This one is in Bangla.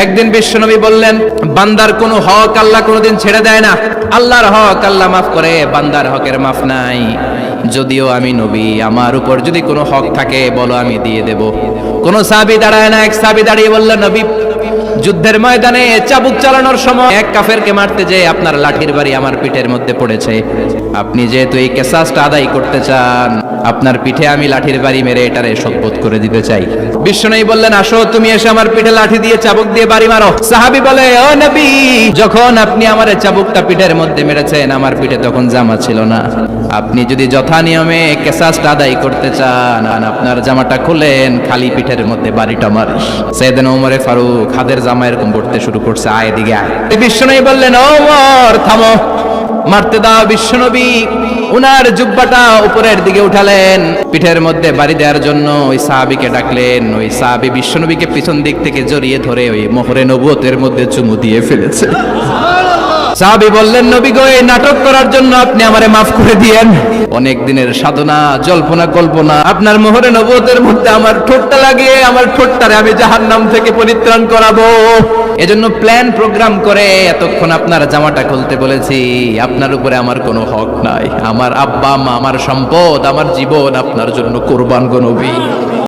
একদিন বিশ্বনবী বললেন, বান্দার কোনো হক আল্লাহ কোনোদিন ছেড়ে দেয় না। আল্লাহর হক আল্লাহ মাফ করে, বান্দার হকের মাফ নাই। যদিও আমি নবী, আমার উপর যদি কোনো হক থাকে বলো, আমি দিয়ে দেব। কোন সাহাবী দাঁড়ায় না। এক সাহাবী দাঁড়িয়ে বললেন, নবী, যুদ্ধের ময়দানে চাবুক চালানোর সময় এক কাফেরকে মারতে যেয়ে আপনার লাঠির বাড়ি আমার পিঠের মধ্যে পড়েছে। আপনি যেহেতু এই কেসাসটা আদায় করতে চান, আপনার পিঠে আমি লাঠির বাড়ি মেরে এটারে শোধবোধ করে দিতে চাই। বিশ্বনবী বললেন, আসো, তুমি এসে আমার পিঠে লাঠি দিয়ে চাবুক দিয়ে বাড়ি মারো। সাহাবী বলে, ও নবী, যখন আপনি আমার চাবুকটা পিঠের মধ্যে মেরেছেন, আমার পিঠে তখন জামা ছিল না। আপনি যদি যথা নিয়মে কেসাসটা আদায় করতে চান, আপনার জামাটা খুলেন, খালি পিঠের মধ্যে বাড়িটা মারেন। সাইয়েদনা ওমর ফারুক হাতের জামা এরকম পড়তে শুরু করছে, আয় দিকে আয়। বিশ্বনবী বললেন, ওমর থামো, মারতে দাও। বিশ্বনবী উনার জুব্বাটা উপরের দিকে উঠালেন, পিঠের মধ্যে বাড়ি দেওয়ার জন্য ওই সাহাবীকে ডাকলেন। ওই সাহাবী বিশ্বনবীকে পিছন দিক থেকে জড়িয়ে ধরে ওই মোহরে নবুয়তের মধ্যে চুমু দিয়ে ফেলেছে। সাহাবী বললেন, নবী গো, এই নাটক করার জন্য আপনি আমারে মাফ করে দিয়েন। অনেক দিনের সাধনা, জল্পনা কল্পনা, আপনার মোহরে নবুয়তের মধ্যে আমার ঠোঁটটা লাগিয়ে আমার ঠোঁটটারে আমি জাহান্নাম থেকে পরিত্রাণ করাবো। এজন্য প্ল্যান প্রোগ্রাম করে এতক্ষণ আপনার জামাটা খুলতে বলেছি। আপনার উপরে আমার কোনো হক নাই। আমার আব্বা মা, আমার সম্পদ, আমার জীবন আপনার জন্য কোরবান গো নবী।